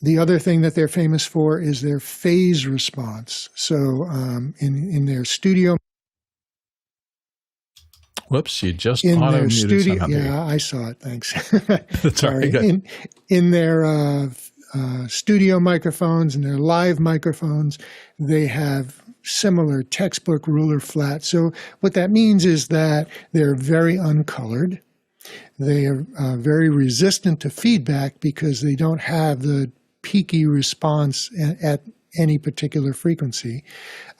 The other thing that they're famous for is their phase response. So in their studio. Whoops, you just auto-muted somehow. Yeah, I saw it. Thanks. Sorry. Good. In their studio microphones and their live microphones, they have similar textbook ruler flat. So what that means is that they're very uncolored. They are very resistant to feedback because they don't have the peaky response at any particular frequency.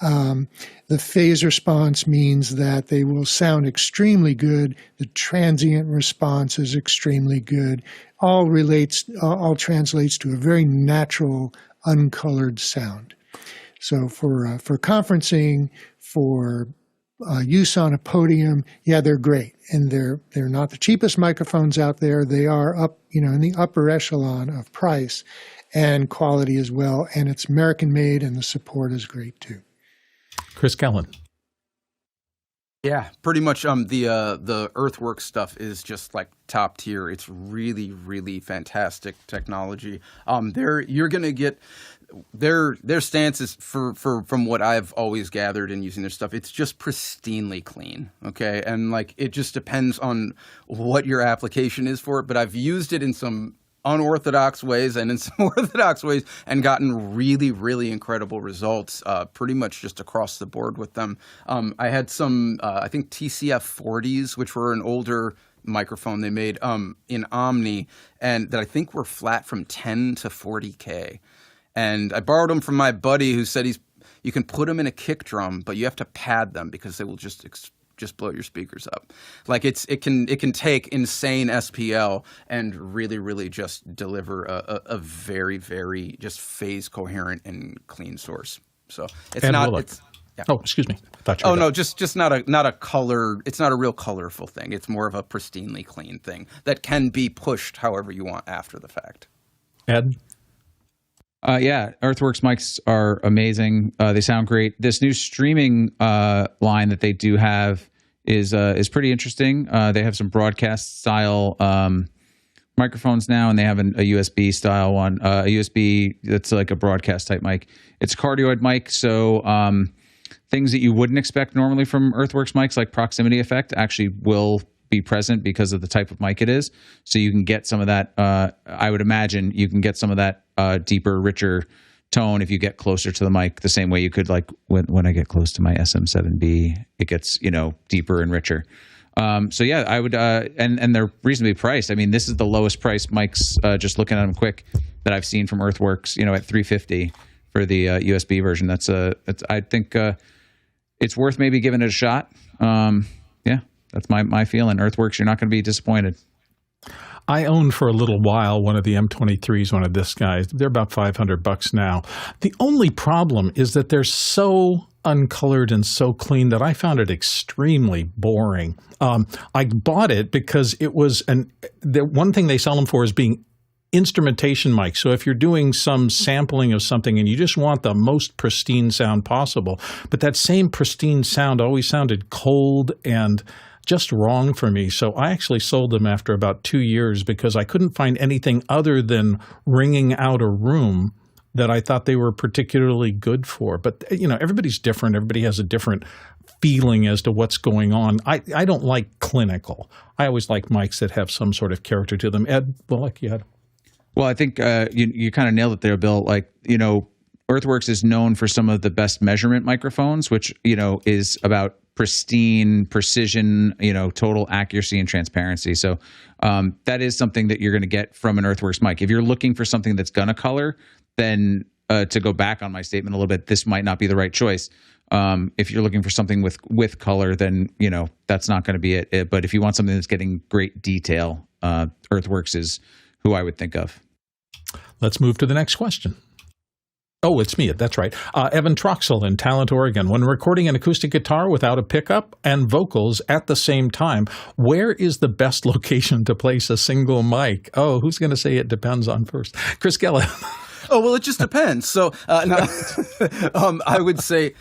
The phase response means that they will sound extremely good. The transient response is extremely good. All translates to a very natural, uncolored sound. So for conferencing, for use on a podium, yeah, they're great, and they're not the cheapest microphones out there. They are up, in the upper echelon of price and quality as well. And it's American made, and the support is great too. Chris Kellen. Yeah, pretty much. The Earthworks stuff is just like top tier. It's really, really fantastic technology. You're gonna get their stance is from what I've always gathered in using their stuff, it's just pristinely clean. Okay. And like, it just depends on what your application is for it. But I've used it in some unorthodox ways and in some orthodox ways and gotten really, really incredible results, pretty much just across the board with them. I had some, I think TCF 40s, which were an older microphone they made in Omni, and that I think were flat from 10 to 40K. And I borrowed them from my buddy who said you can put them in a kick drum, but you have to pad them because they will just blow your speakers up. Like it can take insane SPL and really, really just deliver a very, very just phase coherent and clean source. So it's and not. Willock. It's, yeah. Oh, excuse me. I thought you were no, just not a color. It's not a real colorful thing. It's more of a pristinely clean thing that can be pushed however you want after the fact. Ed? Yeah, Earthworks mics are amazing. They sound great. This new streaming line that they do have is pretty interesting. They have some broadcast style microphones now, and they have a USB style one. A USB that's like a broadcast type mic. It's a cardioid mic, so things that you wouldn't expect normally from Earthworks mics, like proximity effect, actually will be present because of the type of mic it is. So you can get some of that. I would imagine you can get some of that deeper, richer tone if you get closer to the mic, the same way you could, like when I get close to my SM7B, it gets, deeper and richer. So yeah, I would, and they're reasonably priced. I mean, this is the lowest priced mics, just looking at them quick, that I've seen from Earthworks, at $350 for the USB version. I think it's worth maybe giving it a shot. Yeah, that's my feeling. Earthworks, you're not going to be disappointed. I owned for a little while one of the M23s, one of this guy's. They're about $500 now. The only problem is that they're so uncolored and so clean that I found it extremely boring. I bought it because it was the one thing they sell them for is being instrumentation mic. So if you're doing some sampling of something and you just want the most pristine sound possible, but that same pristine sound always sounded cold and just wrong for me. So I actually sold them after about 2 years because I couldn't find anything other than ringing out a room that I thought they were particularly good for. But, everybody's different. Everybody has a different feeling as to what's going on. I don't like clinical. I always like mics that have some sort of character to them. Ed Bullock, you had? Well, I think you kind of nailed it there, Bill. Like, Earthworks is known for some of the best measurement microphones, which, is about pristine precision, total accuracy and transparency. So that is something that you're going to get from an Earthworks mic. If you're looking for something that's going to color, then to go back on my statement a little bit, this might not be the right choice. If you're looking for something with color, then, that's not going to be it. But if you want something that's getting great detail, Earthworks is who I would think of. Let's move to the next question. Oh, it's me. That's right. Evan Troxel in Talent, Oregon. When recording an acoustic guitar without a pickup and vocals at the same time, where is the best location to place a single mic? Oh, who's going to say it depends on first? Chris Geller. Oh, well, it just depends. So I would say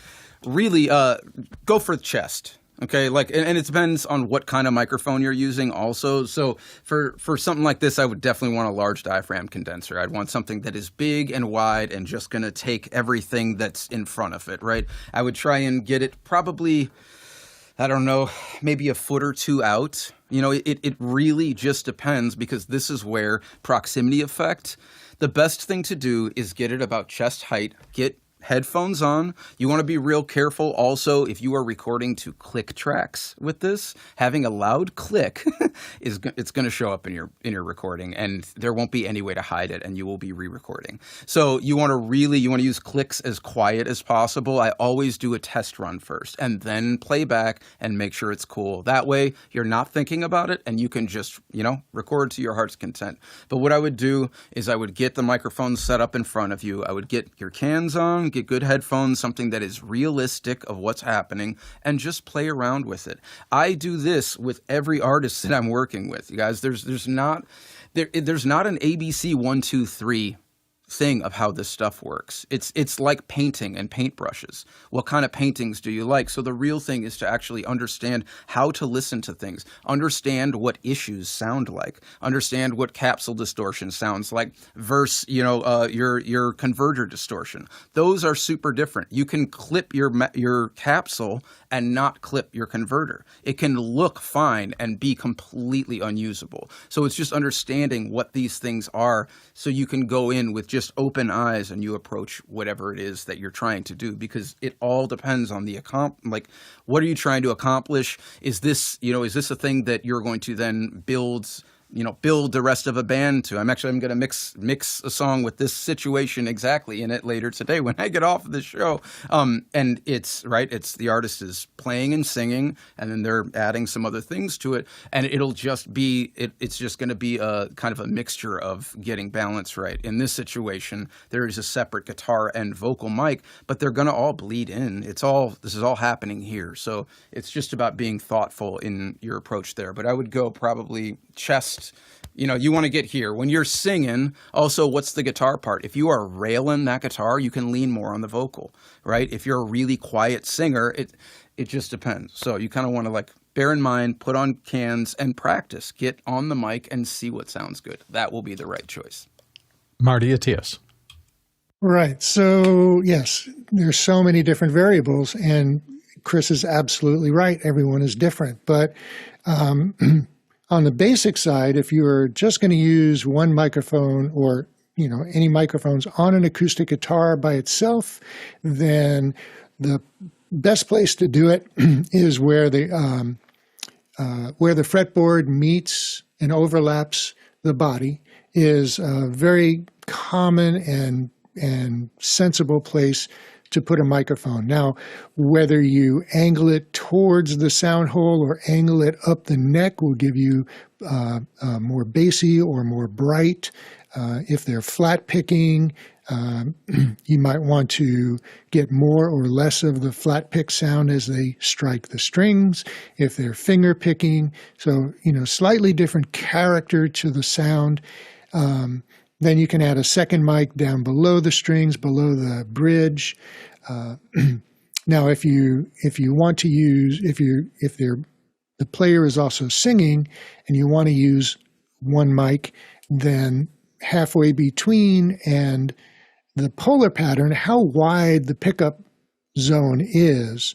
really go for the chest. Okay, and it depends on what kind of microphone you're using also. So for something like this, I would definitely want a large diaphragm condenser. I'd want something that is big and wide and just going to take everything that's in front of it, right? I would try and get it probably, I don't know, maybe a foot or two out. It really just depends, because this is where proximity effect, the best thing to do is get it about chest height, get headphones on. You want to be real careful also if you are recording to click tracks with this. Having a loud click it's going to show up in your recording, and there won't be any way to hide it, and you will be re-recording. So you want to use clicks as quiet as possible. I always do a test run first and then play back and make sure it's cool. That way you're not thinking about it and you can just, record to your heart's content. But what I would do is I would get the microphone set up in front of you. I would get your cans on, get good headphones, something that is realistic of what's happening, and just play around with it. I do this with every artist that I'm working with. You guys, there's not an ABC 1, 2, 3 thing of how this stuff works. It's like painting and paintbrushes. What kind of paintings do you like? So the real thing is to actually understand how to listen to things, understand what issues sound like, understand what capsule distortion sounds like versus your converter distortion. Those are super different. You can clip your capsule and not clip your converter. It can look fine and be completely unusable. So it's just understanding what these things are so you can go in with just open eyes and you approach whatever it is that you're trying to do, because it all depends on the what are you trying to accomplish? Is this a thing that you're going to then build the rest of a band to? I'm going to mix a song with this situation exactly in it later today when I get off of the show. And it's the artist is playing and singing, and then they're adding some other things to it, and it'll just be it's just going to be a kind of a mixture of getting balance right. In this situation, there is a separate guitar and vocal mic, but they're going to all bleed in. This is all happening here, so it's just about being thoughtful in your approach there. But I would go probably chest. You want to get here. When you're singing, also, what's the guitar part? If you are railing that guitar, you can lean more on the vocal, right? If you're a really quiet singer, it just depends. So you kind of want to bear in mind, put on cans and practice. Get on the mic and see what sounds good. That will be the right choice. Marty Atias. Right. So, yes, there's so many different variables, and Chris is absolutely right. Everyone is different. But on the basic side, if you're just going to use one microphone or any microphones on an acoustic guitar by itself, then the best place to do it is where the fretboard meets and overlaps the body is a very common and sensible place to put a microphone. Now, whether you angle it towards the sound hole or angle it up the neck will give you more bassy or more bright. If they're flat picking, you might want to get more or less of the flat pick sound as they strike the strings. If they're finger picking, so slightly different character to the sound. Then you can add a second mic down below the strings, below the bridge. Now, if you want to use, if the player is also singing and you want to use one mic, then halfway between and the polar pattern, how wide the pickup zone is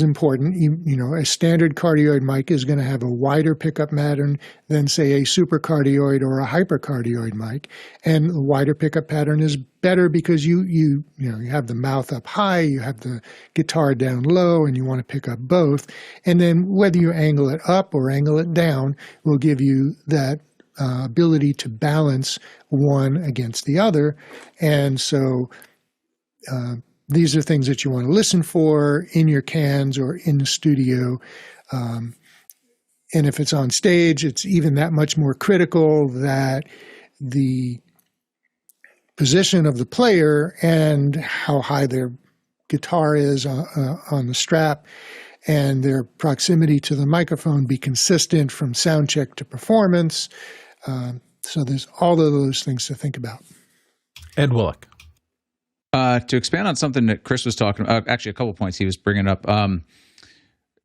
important. A standard cardioid mic is going to have a wider pickup pattern than, say, a supercardioid or a hypercardioid mic. And the wider pickup pattern is better because you have the mouth up high, you have the guitar down low, and you want to pick up both. And then whether you angle it up or angle it down will give you that ability to balance one against the other. And so these are things that you want to listen for in your cans or in the studio. And if it's on stage, it's even that much more critical that the position of the player and how high their guitar is on the strap and their proximity to the microphone be consistent from sound check to performance. So there's all of those things to think about. Ed Willick. To expand on something that Chris was talking about, actually a couple of points he was bringing up,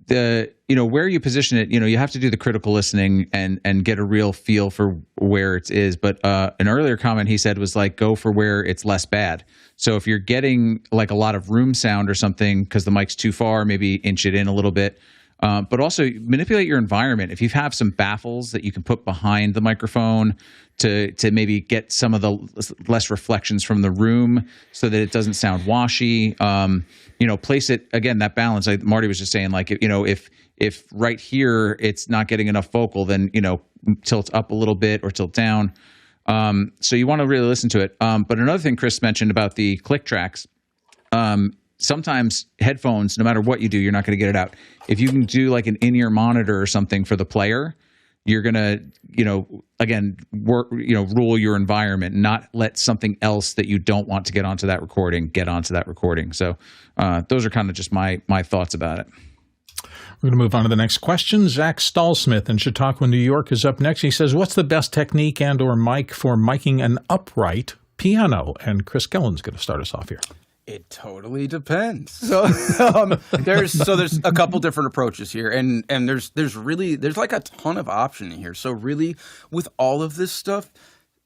where you position it, you have to do the critical listening and get a real feel for where it is. But an earlier comment he said was go for where it's less bad. So if you're getting a lot of room sound or something because the mic's too far, maybe inch it in a little bit. But also manipulate your environment. If you have some baffles that you can put behind the microphone to maybe get some of the less reflections from the room so that it doesn't sound washy, place it, again, that balance. Like Marty was just saying, if right here it's not getting enough vocal, then, tilt up a little bit or tilt down. So you want to really listen to it. But another thing Chris mentioned about the click tracks, sometimes headphones, no matter what you do, you're not going to get it out. If you can do an in-ear monitor or something for the player, you're going to, again, rule your environment, not let something else that you don't want to get onto that recording get onto that recording. So those are kind of just my thoughts about it. We're going to move on to the next question. Zach Stallsmith in Chautauqua, New York is up next. He says, what's the best technique and or mic for miking an upright piano? And Chris Gillen's going to start us off here. It totally depends. So there's a couple different approaches here, and there's like a ton of option here. So really, with all of this stuff,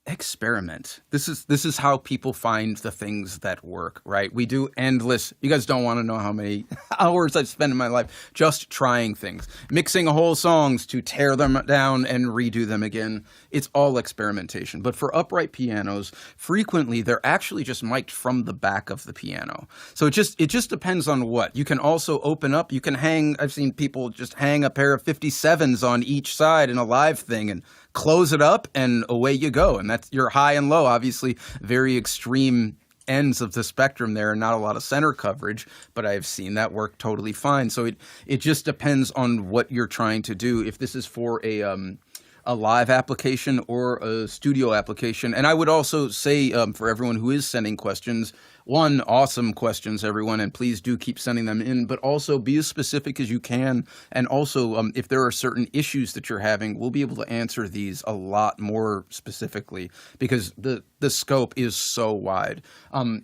experiment. This is how people find the things that work, right? We do endless. You guys don't want to know how many hours I've spent in my life just trying things, mixing whole songs to tear them down and redo them again. It's all experimentation. But for upright pianos, frequently they're actually just mic'd from the back of the piano. So it just depends on what. You can also open up. You can hang. I've seen people just hang a pair of 57s on each side in a live thing and close it up, and away you go. And that's your high and low, obviously very extreme ends of the spectrum there, and not a lot of center coverage, but I've seen that work totally fine. So it just depends on what you're trying to do. If this is for a live application or a studio application. And I would also say for everyone who is sending questions, one, awesome questions, everyone, and please do keep sending them in, but also be as specific as you can. And also, if there are certain issues that you're having, we'll be able to answer these a lot more specifically because the scope is so wide.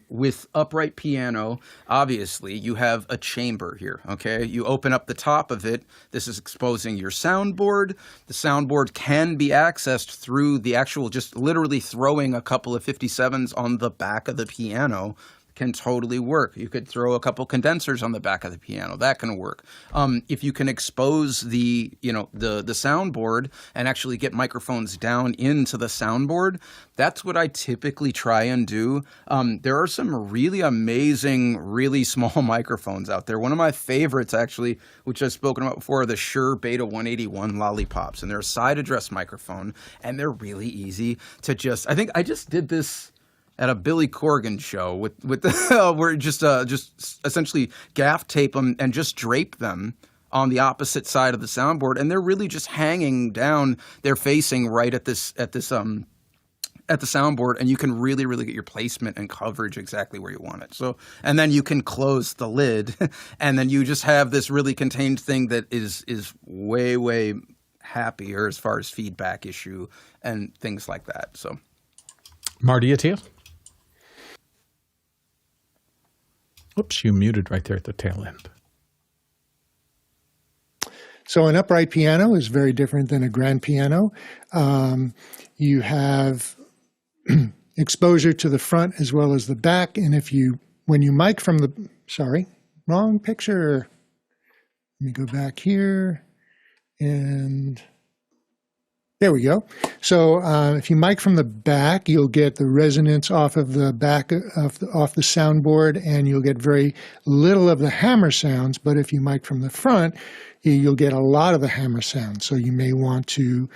With upright piano, obviously, you have a chamber here, okay? You open up the top of it. This is exposing your soundboard. The soundboard can be accessed through the actual, just literally throwing a couple of 57s on the back of the piano can totally work. You could throw a couple condensers on the back of the piano. That can work. If you can expose the soundboard and actually get microphones down into the soundboard, that's what I typically try and do. There are some really amazing, really small microphones out there. One of my favorites, actually, which I've spoken about before, are the Shure Beta 181 Lollipops. And they're a side address microphone, and they're really easy to I think I just did this at a Billy Corgan show with the, where just essentially gaff tape them and just drape them on the opposite side of the soundboard, and they're really just hanging down. They're facing right at the soundboard, and you can really, really get your placement and coverage exactly where you want it. So, and then you can close the lid, and then you just have this really contained thing that is way, way happier as far as feedback issue and things like that. So, Marty Attia. Oops, you muted right there at the tail end. So an upright piano is very different than a grand piano. You have exposure to the front as well as the back. And when you mic from wrong picture. Let me go back here and there we go. So if you mic from the back, you'll get the resonance off of the back off the soundboard, and you'll get very little of the hammer sounds. But if you mic from the front, you'll get a lot of the hammer sounds. So you may want to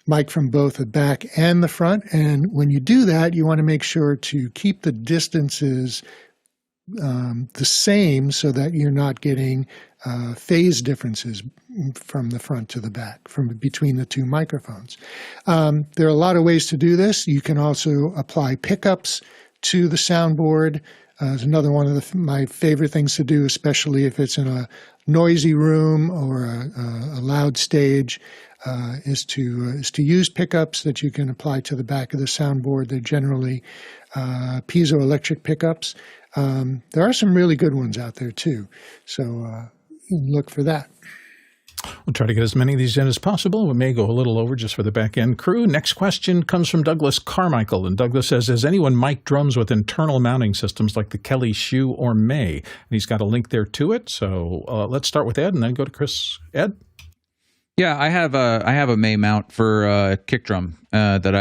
mic from both the back and the front. And when you do that, you want to make sure to keep the distances the same so that you're not getting phase differences from the front to the back, from between the two microphones. There are a lot of ways to do this. You can also apply pickups to the soundboard. It's another one of my favorite things to do, especially if it's in a noisy room or a loud stage, is to use pickups that you can apply to the back of the soundboard. They're generally piezoelectric pickups. There are some really good ones out there too, so look for that. We'll try to get as many of these in as possible. We may go a little over just for the back-end crew. Next question comes from Douglas Carmichael, and Douglas says, has anyone mic'd drums with internal mounting systems like the Kelly Shoe or May? And he's got a link there to it, so let's start with Ed and then go to Chris. Ed? Yeah, I have a May mount for kick drum that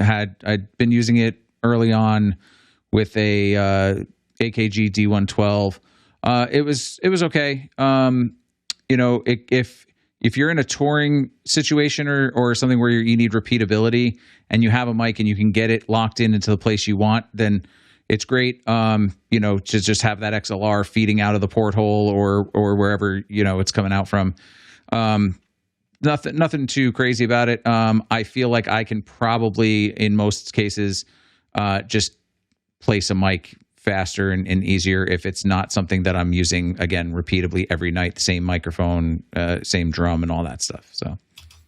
I'd been using it early on with a AKG D112. It was okay. If you're in a touring situation or something where you need repeatability and you have a mic and you can get it locked into the place you want, then it's great. To just have that XLR feeding out of the porthole or wherever it's coming out from. Nothing too crazy about it. I feel like I can probably, in most cases, just place a mic faster and easier if it's not something that I'm using, again, repeatedly every night, the same microphone, same drum and all that stuff. So,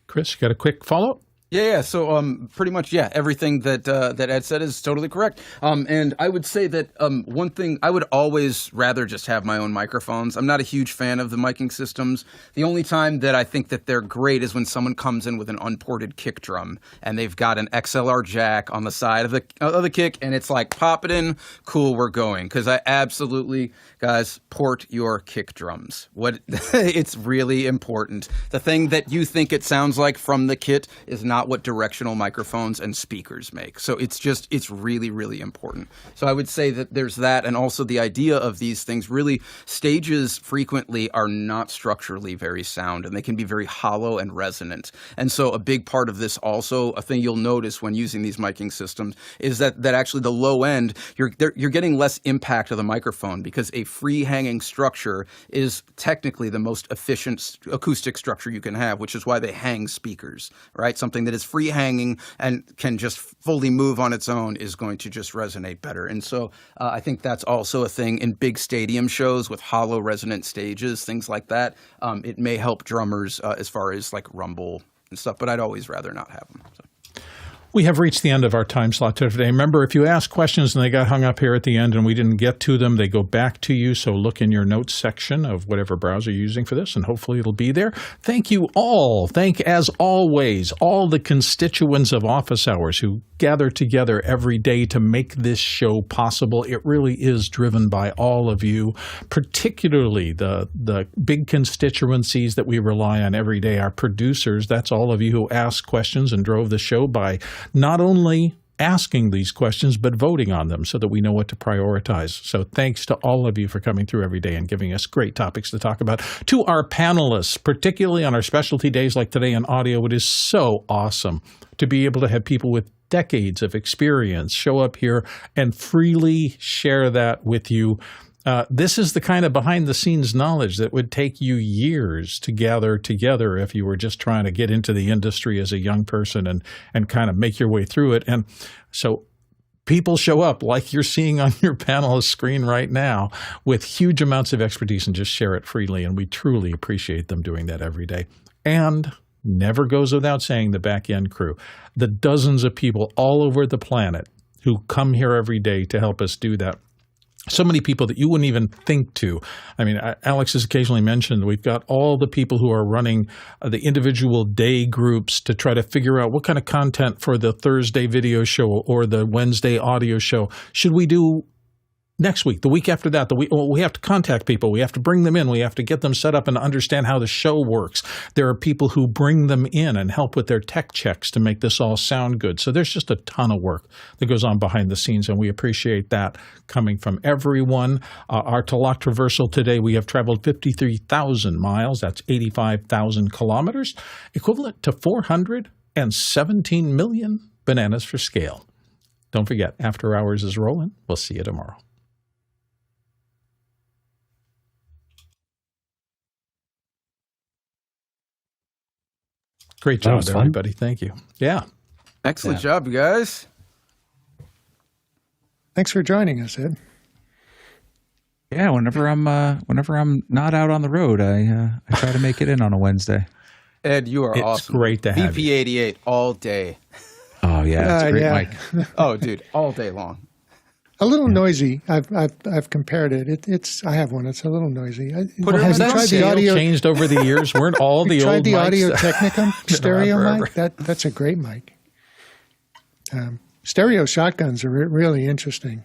Chris, you got a quick follow-up? Yeah. So, pretty much, everything that Ed said is totally correct. And I would say that one thing, I would always rather just have my own microphones. I'm not a huge fan of the miking systems. The only time that I think that they're great is when someone comes in with an unported kick drum and they've got an XLR jack on the side of the kick, and it's like, pop it in, cool, we're going. Because I absolutely, guys, port your kick drums. It's really important. The thing that you think it sounds like from the kit is not what directional microphones and speakers make. So it's really, really important. So I would say that there's that, and also the idea of these things. Really, stages frequently are not structurally very sound, and they can be very hollow and resonant. And so a big part of this, also a thing you'll notice when using these miking systems, is that actually the low end, you're getting less impact of the microphone, because a free hanging structure is technically the most efficient acoustic structure you can have, which is why they hang speakers, right? Something that is free hanging and can just fully move on its own is going to just resonate better. And so I think that's also a thing in big stadium shows with hollow resonant stages, things like that. It may help drummers as far as like rumble and stuff, but I'd always rather not have them. So. We have reached the end of our time slot today. Remember, if you ask questions and they got hung up here at the end and we didn't get to them, they go back to you. So look in your notes section of whatever browser you're using for this, and hopefully it'll be there. Thank you all. Thank, as always, all the constituents of Office Hours who gather together every day to make this show possible. It really is driven by all of you, particularly the big constituencies that we rely on every day, our producers. That's all of you who ask questions and drove the show by not only asking these questions, but voting on them so that we know what to prioritize. So thanks to all of you for coming through every day and giving us great topics to talk about. To our panelists, particularly on our specialty days like today in audio, it is so awesome to be able to have people with decades of experience show up here and freely share that with you. This is the kind of behind-the-scenes knowledge that would take you years to gather together if you were just trying to get into the industry as a young person and kind of make your way through it. And so people show up like you're seeing on your panelist screen right now with huge amounts of expertise and just share it freely. And we truly appreciate them doing that every day. And never goes without saying, the back-end crew, the dozens of people all over the planet who come here every day to help us do that. So many people that you wouldn't even think to. I mean, Alex has occasionally mentioned we've got all the people who are running the individual day groups to try to figure out what kind of content for the Thursday video show or the Wednesday audio show should we do next week, the week after that. We have to contact people. We have to bring them in. We have to get them set up and understand how the show works. There are people who bring them in and help with their tech checks to make this all sound good. So there's just a ton of work that goes on behind the scenes, and we appreciate that coming from everyone. Our Talk Traversal today, we have traveled 53,000 miles. That's 85,000 kilometers, equivalent to 417 million bananas for scale. Don't forget, After Hours is rolling. We'll see you tomorrow. Great job, everybody. Thank you. Yeah. Excellent job, you guys. Thanks for joining us, Ed. Yeah, whenever I'm not out on the road, I try to make it in on a Wednesday. Ed, you are awesome. It's great to have you. VP88 all day. Oh yeah, it's a great mic. Oh, dude, all day long. A little noisy. I've compared it. It's I have one. It's a little noisy. Has that scale changed over the years? Weren't all the old mics? Tried the Audio Technica stereo mic? That's a great mic. Stereo shotguns are really interesting.